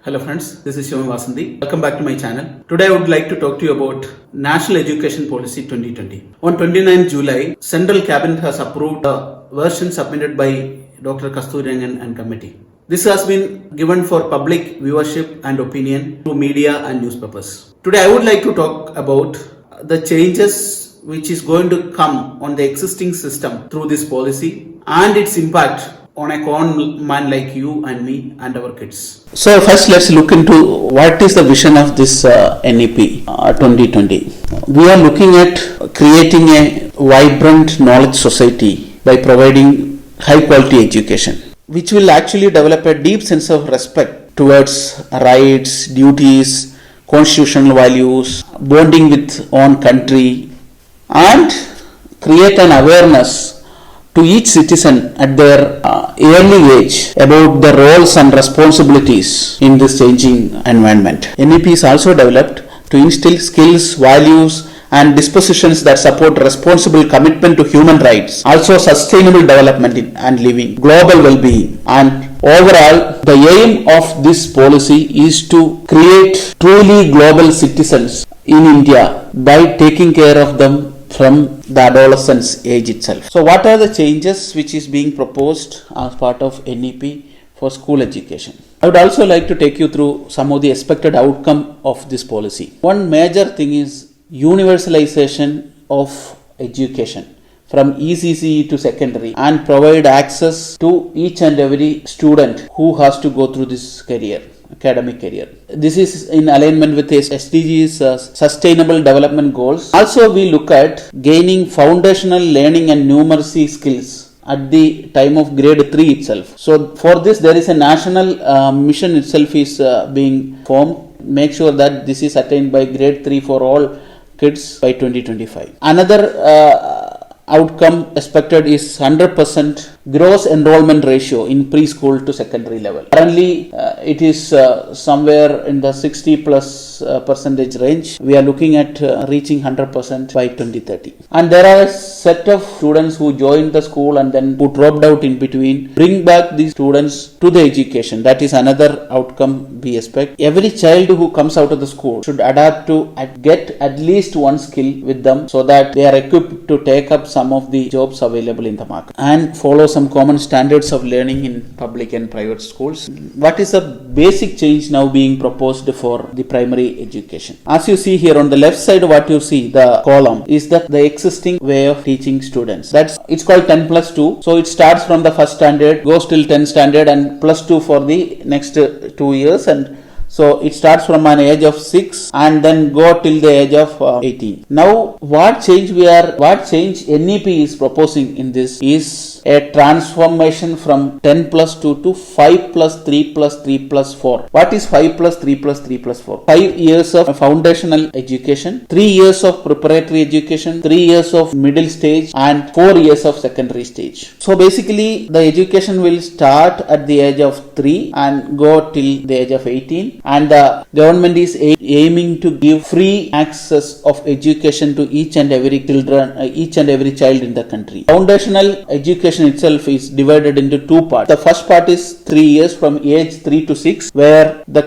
Hello friends, this is Shivam Vasanthi. Welcome back to my channel. Today I would like to talk to you about National Education Policy 2020. On 29 July, Central Cabinet has approved a version submitted by Dr. Kasturirangan and committee. This has been given for public viewership and opinion to media and newspapers. Today I would like to talk about the changes which is going to come on the existing system through this policy and its impact on a common man like you and me and our kids. So first let's look into what is the vision of this NEP 2020. We are looking at creating a vibrant knowledge society by providing high quality education, which will actually develop a deep sense of respect towards rights, duties, constitutional values, bonding with own country, and create an awareness to each citizen at their early age about the roles and responsibilities in this changing environment. NEP is also developed to instill skills, values, and dispositions that support responsible commitment to human rights, also sustainable development and living, global well-being, and overall, the aim of this policy is to create truly global citizens in India by taking care of them from the adolescence age itself. So what are the changes which is being proposed as part of NEP for school education? I would also like to take you through some of the expected outcome of this policy. One major thing is universalization of education from ECCE to secondary and provide access to each and every student who has to go through this academic career. This is in alignment with SDG's sustainable development goals. Also, we look at gaining foundational learning and numeracy skills at the time of grade 3 itself. So for this, there is a national mission itself is being formed. Make sure that this is attained by grade 3 for all kids by 2025. Another outcome expected is 100% gross enrollment ratio in preschool to secondary level. Currently, it is somewhere in the 60 plus percentage range. We are looking at reaching 100% by 2030. And there are a set of students who joined the school and then who dropped out in between. Bring back these students to the education. That is another outcome we expect. Every child who comes out of the school should adapt to get at least one skill with them so that they are equipped to take up some of the jobs available in the market and follow some common standards of learning in public and private schools. What is the basic change now being proposed for the primary education? As you see here on the left side, what you see, the column, is that the existing way of teaching students. It's called 10 plus 2. So it starts from the first standard, goes till 10 standard and plus 2 for the next 2 years, and so it starts from an age of 6 and then go till the age of 18. Now what change NEP is proposing in this is a transformation from 10 plus 2 to 5 plus 3 plus 3 plus 4. What is 5 plus 3 plus 3 plus 4? 5 years of foundational education, 3 years of preparatory education, 3 years of middle stage and 4 years of secondary stage. So basically the education will start at the age of 3 and go till the age of 18. And the government is aiming to give free access of education to each and every child in the country. Foundational education itself is divided into two parts. The first part is 3 years from age 3 to 6, where the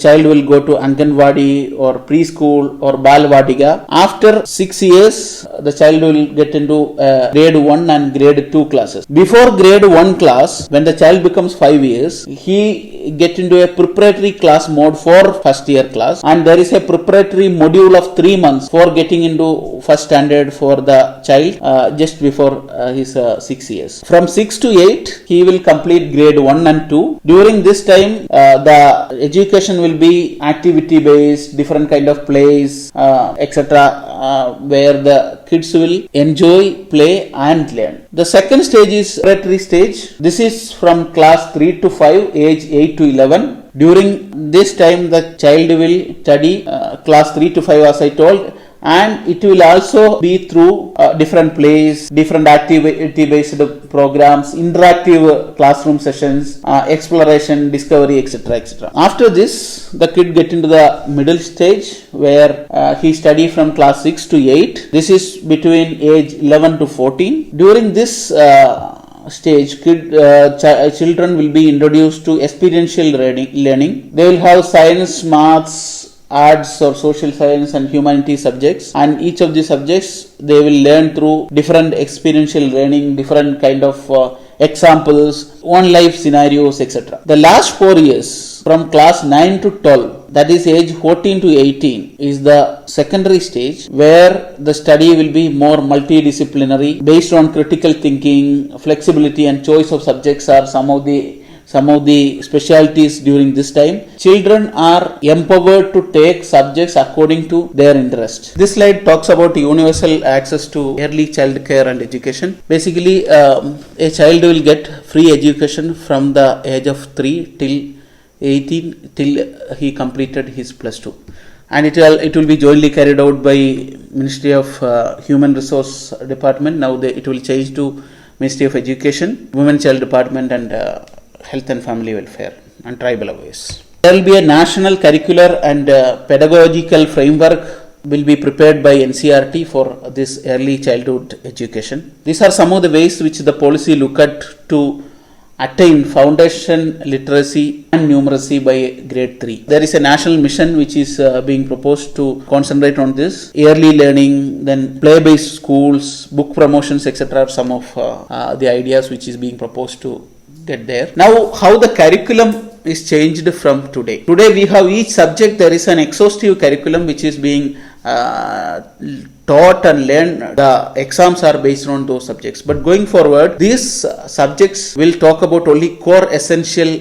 child will go to Anganwadi or preschool or Balwadiga. After 6 years, the child will get into grade 1 and grade 2 classes. Before grade 1 class, when the child becomes 5 years, he get into a preparatory class mode for first year class, and there is a preparatory module of 3 months for getting into first standard for the child just before his 6 years. From 6 to 8 he will complete grade 1 and 2. During this time the education will be activity based, different kind of plays etc., where the kids will enjoy, play and learn. The second stage is preparatory stage. This is from class 3 to 5, age 8 to 11. During this time the child will study class 3 to 5 as I told, and it will also be through different plays, different activity based programs, interactive classroom sessions, exploration, discovery, etc. After this the kid get into the middle stage where he study from class 6 to 8. This is between age 11 to 14. During this children will be introduced to experiential learning. They will have science, maths, arts or social science and humanities subjects, and each of these subjects they will learn through different experiential learning, different kind of examples, on life scenarios, etc. The last 4 years from class 9 to 12, that is age 14 to 18, is the secondary stage where the study will be more multidisciplinary based on critical thinking, flexibility and choice of subjects are some of the specialties during this time. Children are empowered to take subjects according to their interest. This slide talks about universal access to early child care and education. Basically, a child will get free education from the age of 3 till 18 till he completed his plus 2. And it will be jointly carried out by Ministry of Human Resource Department. Now it will change to Ministry of Education, Women Child Department and Health and Family Welfare and Tribal Affairs. There will be a national curricular and pedagogical framework will be prepared by NCERT for this early childhood education. These are some of the ways which the policy look at to attain foundation literacy and numeracy by grade 3. There is a national mission which is being proposed to concentrate on this. Early learning, then play-based schools, book promotions, etc. are some of the ideas which is being proposed to get there. Now, how the curriculum is changed from today. Today we have each subject, there is an exhaustive curriculum which is being taught and learned. The exams are based on those subjects. But going forward, these subjects will talk about only core essential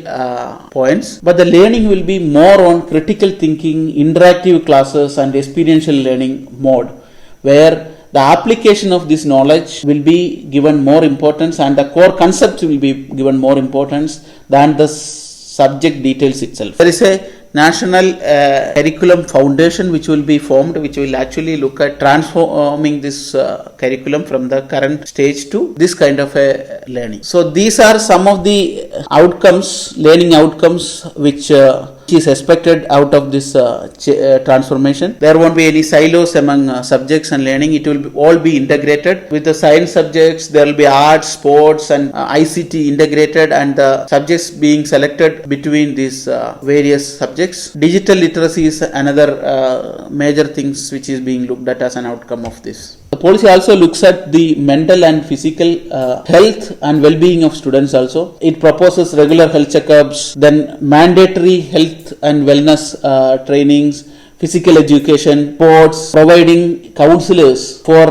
points. But the learning will be more on critical thinking, interactive classes and experiential learning mode, where the application of this knowledge will be given more importance and the core concept will be given more importance than the subject details itself. There is a national curriculum foundation which will be formed, which will actually look at transforming this curriculum from the current stage to this kind of a learning. So these are some of the outcomes, learning outcomes which is expected out of this transformation. There won't be any silos among subjects and learning. It will all be integrated. With the science subjects, there will be arts, sports and ICT integrated, and the subjects being selected between these various subjects. Digital literacy is another major things which is being looked at as an outcome of this. The policy also looks at the mental and physical health and well-being of students also. It proposes regular health checkups, then mandatory health and wellness trainings, physical education, sports, providing counselors for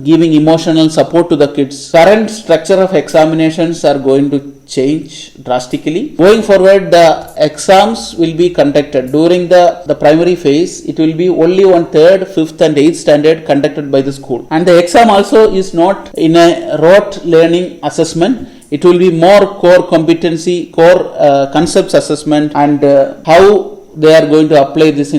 giving emotional support to the kids. Current structure of examinations are going to change drastically. Going forward, the exams will be conducted during the primary phase. It will be only on 3rd, 5th and 8th standard conducted by the school. And the exam also is not in a rote learning assessment. It will be more core competency, core concepts assessment, and how they are going to apply this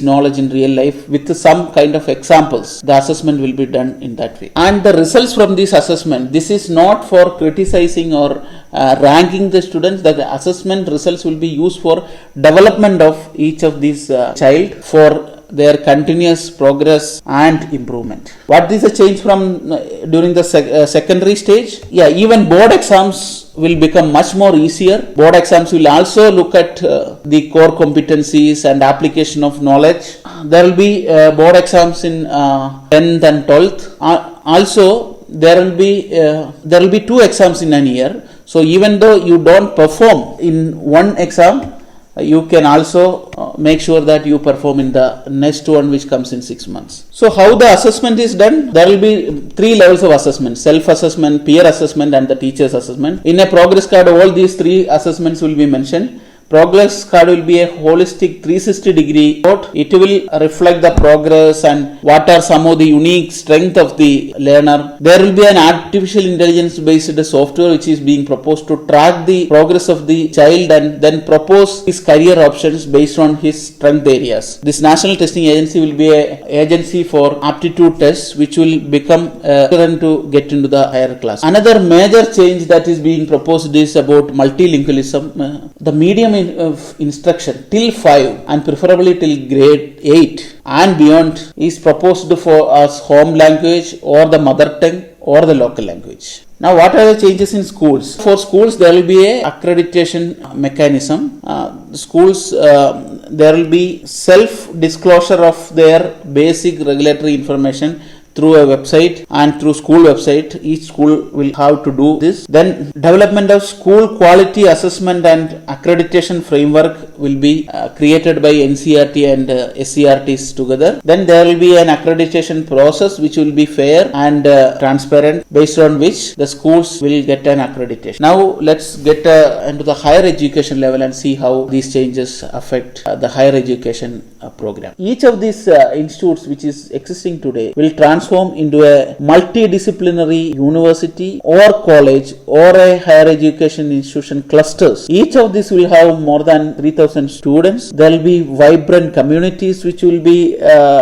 knowledge in real life with some kind of examples. The assessment will be done in that way. And the results from this assessment, this is not for criticizing or ranking the students. The assessment results will be used for development of each of these child for their continuous progress and improvement. What is the change from during the secondary stage? Yeah, even board exams will become much more easier. Board exams will also look at the core competencies and application of knowledge. There will be board exams in 10th and 12th. Also, there will be 2 exams in an year. So even though you don't perform in one exam, you can also make sure that you perform in the next one which comes in 6 months. So how the assessment is done? There will be 3 levels of assessment: self-assessment, peer assessment and the teacher's assessment. In a progress card, all these 3 assessments will be mentioned. Progress card will be a holistic 360-degree report. It will reflect the progress and what are some of the unique strength of the learner. There will be an artificial intelligence based software which is being proposed to track the progress of the child and then propose his career options based on his strength areas. This National Testing Agency will be an agency for aptitude tests which will become to get into the higher class. Another major change that is being proposed is about multilingualism. The medium of instruction till 5 and preferably till grade 8 and beyond is proposed for as home language or the mother tongue or the local language. Now, what are the changes in schools? For schools, there will be a accreditation mechanism. Schools, there will be self-disclosure of their basic regulatory information through a website and through school website. Each school will have to do this. Then development of school quality assessment and accreditation framework will be created by NCERT and SCERTs together. Then there will be an accreditation process which will be fair and transparent, based on which the schools will get an accreditation. Now let's get into the higher education level and see how these changes affect the higher education program. Each of these institutes which is existing today will transform into a multidisciplinary university or college or a higher education institution clusters. Each of these will have more than 3,000 students. There will be vibrant communities which will be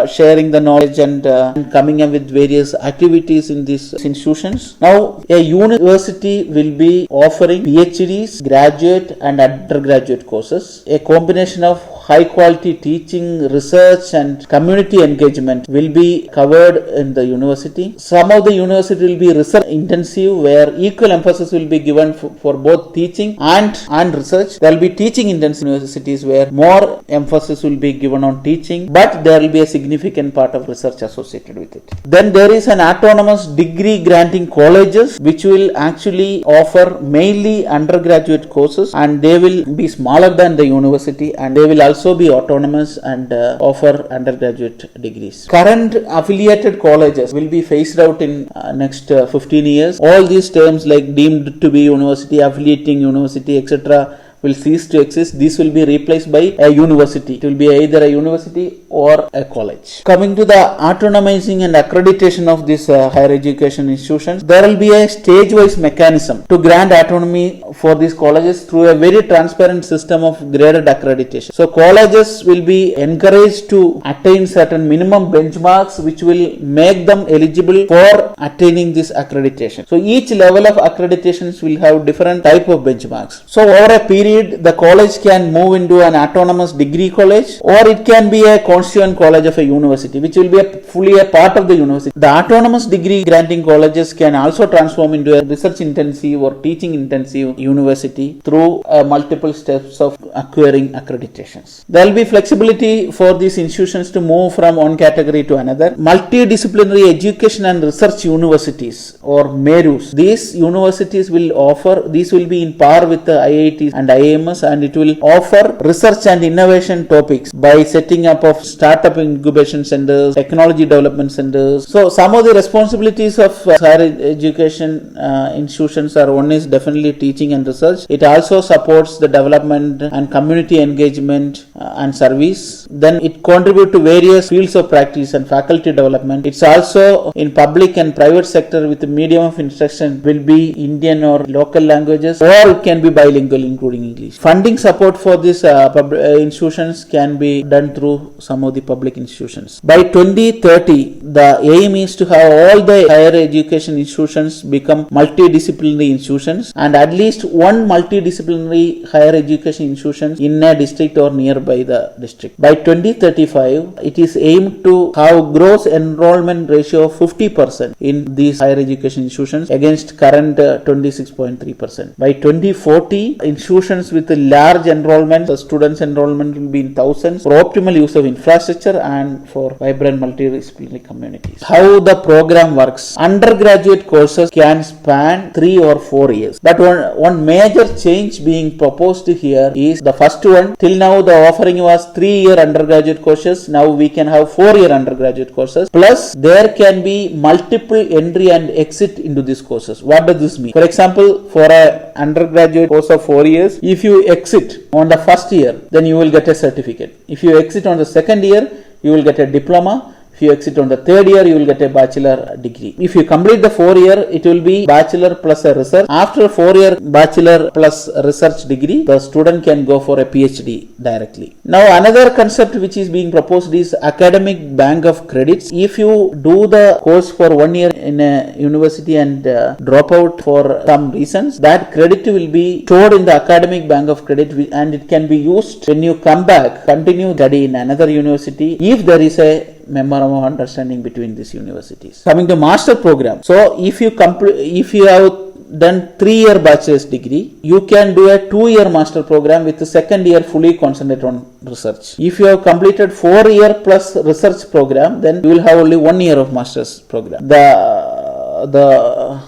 sharing the knowledge and coming up with various activities in these institutions. Now, a university will be offering PhDs, graduate and undergraduate courses. A combination of high quality teaching, research and community engagement will be covered in the university. Some of the university will be research intensive, where equal emphasis will be given for both teaching and research. There will be teaching intensive universities where more emphasis will be given on teaching, but there will be a significant part of research associated with it. Then there is an autonomous degree granting colleges which will actually offer mainly undergraduate courses, and they will be smaller than the university, and they will also be autonomous and offer undergraduate degrees. Current affiliated colleges will be phased out in next 15 years. All these terms like deemed to be university, affiliating university, etc. will cease to exist. This will be replaced by a university. It will be either a university or a college. Coming to the autonomizing and accreditation of these higher education institutions, there will be a stage-wise mechanism to grant autonomy for these colleges through a very transparent system of graded accreditation. So colleges will be encouraged to attain certain minimum benchmarks which will make them eligible for attaining this accreditation. So each level of accreditations will have different type of benchmarks. So over a period, the college can move into an autonomous degree college, or it can be a constituent college of a university which will be fully a part of the university. The autonomous degree granting colleges can also transform into a research intensive or teaching intensive university through multiple steps of acquiring accreditations. There will be flexibility for these institutions to move from one category to another. Multidisciplinary education and research universities, or MERUs. These universities will offer, these will be in par with the IITs and IIMs, and it will offer research and innovation topics by setting up of startup incubation centers, technology development centers. So some of the responsibilities of higher education institutions are: one is definitely teaching and research. It also supports the development and community engagement and service. Then it contributes to various fields of practice and faculty development. It's also in public and private sector with the medium of instruction will be Indian or local languages, or it can be bilingual including English. Funding support for these institutions can be done through some of the public institutions. By 2030, the aim is to have all the higher education institutions become multidisciplinary institutions, and at least one multidisciplinary higher education institution in a district or nearby the district. By 2035, it is aimed to have gross enrollment ratio of 50% in these higher education institutions against current 26.3%. By 2040, institutions with a large enrollment, the students enrollment will be in thousands, for optimal use of infrastructure and for vibrant multidisciplinary communities. How the program works: undergraduate courses can span 3 or 4 years, but one major change being proposed here is the first one. Till now the offering was 3-year undergraduate courses. Now we can have 4-year undergraduate courses, plus there can be multiple entry and exit into these courses. What does this mean? For example, for a undergraduate course of 4 years, if you exit on the first year, then you will get a certificate. If you exit on the second year, you will get a diploma. If you exit on the third year, you will get a bachelor degree. If you complete the 4 year, it will be bachelor plus a research. After 4 year bachelor plus research degree, the student can go for a PhD directly. Now another concept which is being proposed is academic bank of credits. If you do the course for 1 year in a university and drop out for some reasons, that credit will be stored in the academic bank of credit, and it can be used when you come back, continue study in another university if there is a memorandum of understanding between these universities. Coming to master program, so if you have done 3-year bachelor's degree, you can do a 2-year master program with the second year fully concentrate on research. If you have completed 4-year plus research program, then you will have only 1 year of master's program. The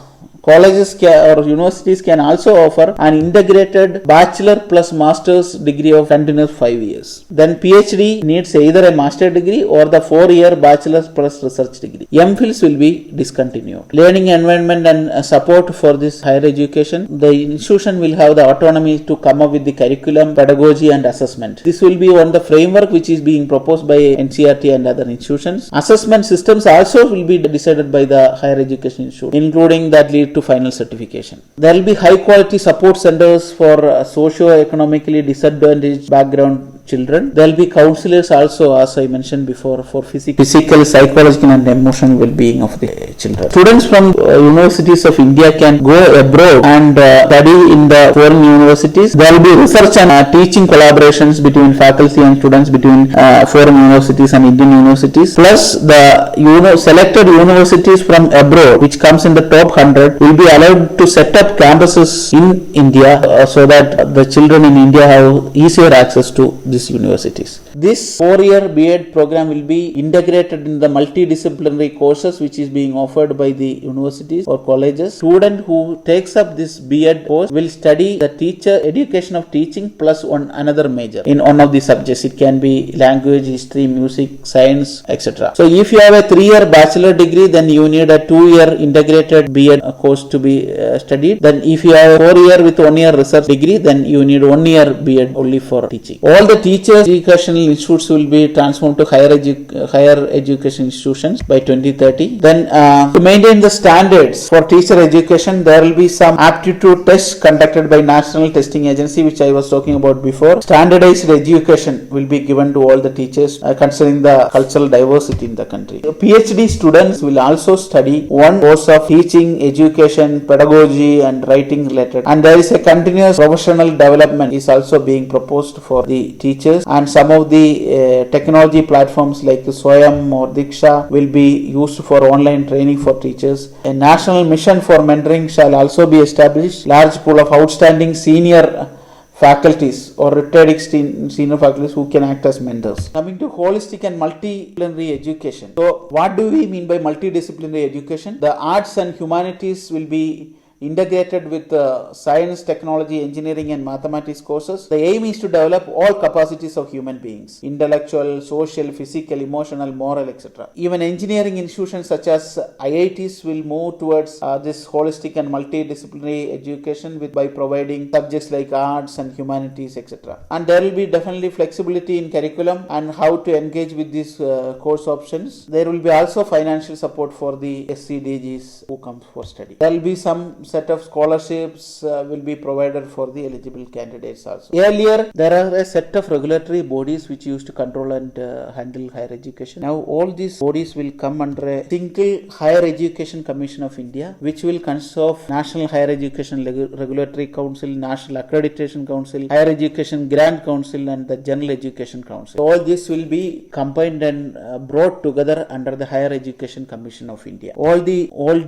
colleges or universities can also offer an integrated bachelor plus master's degree of continuous 5 years. Then PhD needs either a master degree or the 4-year bachelor's plus research degree. MPhils will be discontinued. Learning environment and support for this higher education, the institution will have the autonomy to come up with the curriculum, pedagogy and assessment. This will be on the framework which is being proposed by NCERT and other institutions. Assessment systems also will be decided by the higher education institute, including that lead to final certification. There will be high quality support centers for socio-economically disadvantaged background children. There will be counselors also, as I mentioned before, for physical, psychological and emotional well-being of the children. Students from universities of India can go abroad and study in the foreign universities. There will be research and teaching collaborations between faculty and students between foreign universities and Indian universities. Plus the selected universities from abroad, which comes in the top 100, will be allowed to set up campuses in India so that the children in India have easier access to these universities. This 4-year B.Ed program will be integrated in the multidisciplinary courses which is being offered by the universities or colleges. Student who takes up this B.Ed course will study the teacher education of teaching plus another major in one of the subjects. It can be language, history, music, science, etc. So if you have a 3-year bachelor degree, then you need a 2-year integrated B.Ed course to be studied. Then if you have a 4-year with 1-year research degree, then you need 1 year B.Ed only for teaching. All the teachers educational institutes will be transformed to higher education institutions by 2030. Then to maintain the standards for teacher education, there will be some aptitude tests conducted by National Testing Agency, which I was talking about before. Standardized education will be given to all the teachers considering the cultural diversity in the country. PhD students will also study one course of teaching, education, pedagogy and writing related, and there is a continuous professional development is also being proposed for the teachers, and some of the technology platforms like Swayam or Diksha will be used for online training for teachers. A national mission for mentoring shall also be established. Large pool of outstanding senior faculties or retired senior faculties who can act as mentors. Coming to holistic and multidisciplinary education. So what do we mean by multidisciplinary education? The arts and humanities will be integrated with science, technology, engineering and mathematics courses. The aim is to develop all capacities of human beings: intellectual, social, physical, emotional, moral, etc. Even engineering institutions such as IITs will move towards this holistic and multidisciplinary education by providing subjects like arts and humanities, etc. And there will be definitely flexibility in curriculum and how to engage with these course options. There will be also financial support for the SCDGs who come for study. There will be some set of scholarships will be provided for the eligible candidates also. Earlier, there are a set of regulatory bodies which used to control and handle higher education. Now, all these bodies will come under a single Higher Education Commission of India, which will consist of National Higher Education Regulatory Council, National Accreditation Council, Higher Education Grant Council and the General Education Council. All this will be combined and brought together under the Higher Education Commission of India. All the old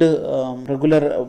regular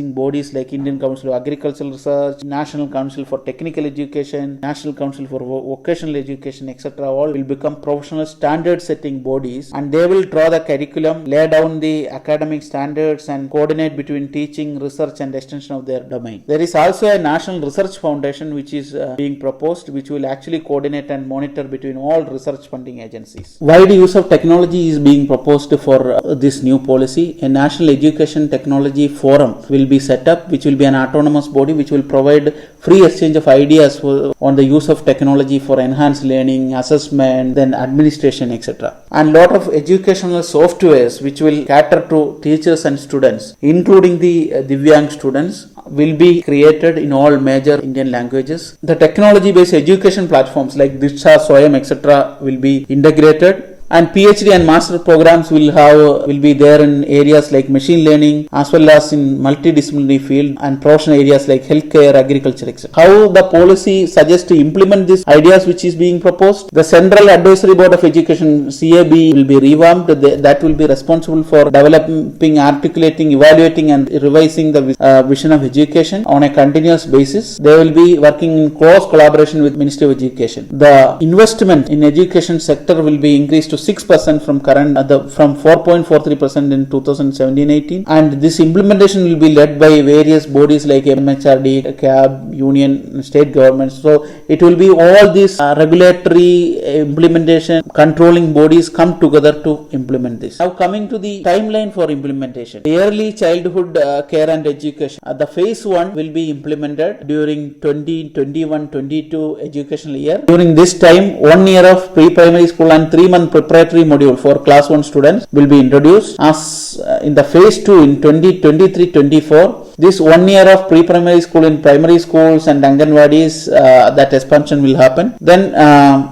bodies like Indian Council of Agricultural Research, National Council for Technical Education, National Council for Vocational Education, etc. all will become professional standard setting bodies, and they will draw the curriculum, lay down the academic standards and coordinate between teaching, research and extension of their domain. There is also a National Research Foundation which is being proposed, which will actually coordinate and monitor between all research funding agencies. Wide use of technology is being proposed for this new policy. A National Education Technology Forum will be set up, which will be an autonomous body which will provide free exchange of ideas on the use of technology for enhanced learning, assessment, then administration, etc. And lot of educational softwares which will cater to teachers and students, including the Divyang students, will be created in all major Indian languages. The technology based education platforms like Diksha, Swayam, etc. will be integrated. And PhD and master programs will be there in areas like machine learning as well as in multidisciplinary field and professional areas like healthcare, agriculture, etc. How the policy suggests to implement these ideas which is being proposed? The Central Advisory Board of Education (CAB) will be revamped. That will be responsible for developing, articulating, evaluating, and revising the vision of education on a continuous basis. They will be working in close collaboration with Ministry of Education. The investment in education sector will be increased to 6% from current from 4.43% in 2017-18, and this implementation will be led by various bodies like MHRD, CAB, union, state governments. So it will be all these regulatory implementation controlling bodies come together to implement this. Now coming to the timeline for implementation, early childhood care and education. The phase 1 will be implemented during 2021-22 educational year. During this time, 1 year of pre-primary school and 3-month preparatory module for class 1 students will be introduced. As in the phase 2 in 2023-24, this 1 year of pre-primary school in primary schools and Anganwadis, that expansion will happen. Then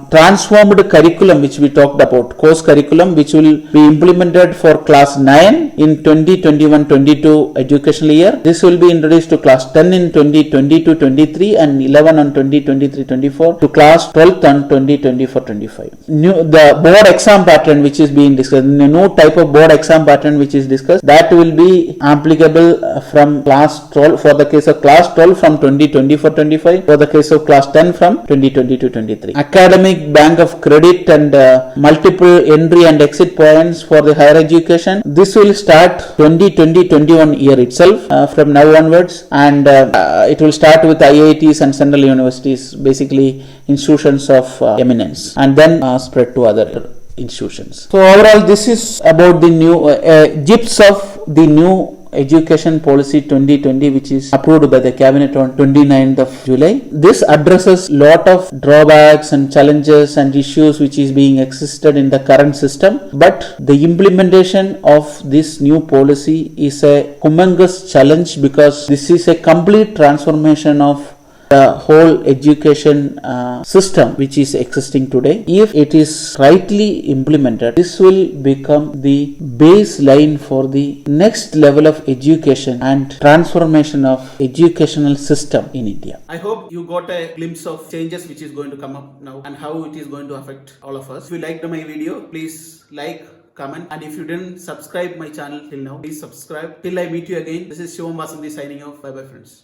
transformed curriculum, which we talked about, course curriculum, which will be implemented for class 9 in 2021-22 educational year. This will be introduced to class 10 in 2022-23 and 11 on 2023-24 to class 12th on 2024-25. The board exam pattern which is being discussed, the new type of board exam pattern which is discussed, that will be applicable from class 12 for the case of class 12 from 2024-25, for the case of class 10 from 2022-23. Academic bank of credit and multiple entry and exit points for the higher education. This will start 2020-21 year itself from now onwards, and it will start with IITs and central universities, basically institutions of eminence, and then spread to other institutions. So overall, this is about the new gist of the new Education Policy 2020, which is approved by the Cabinet on 29th of July. This addresses lot of drawbacks and challenges and issues which is being existed in the current system, but the implementation of this new policy is a humongous challenge because this is a complete transformation of the whole education system which is existing today. If it is rightly implemented, this will become the baseline for the next level of education and transformation of educational system in India. I hope you got a glimpse of changes which is going to come up now and how it is going to affect all of us. If you liked my video, please like, comment, and if you didn't subscribe my channel till now, please subscribe. Till I meet you again, this is Shivam Vasanthi signing off. Bye bye friends.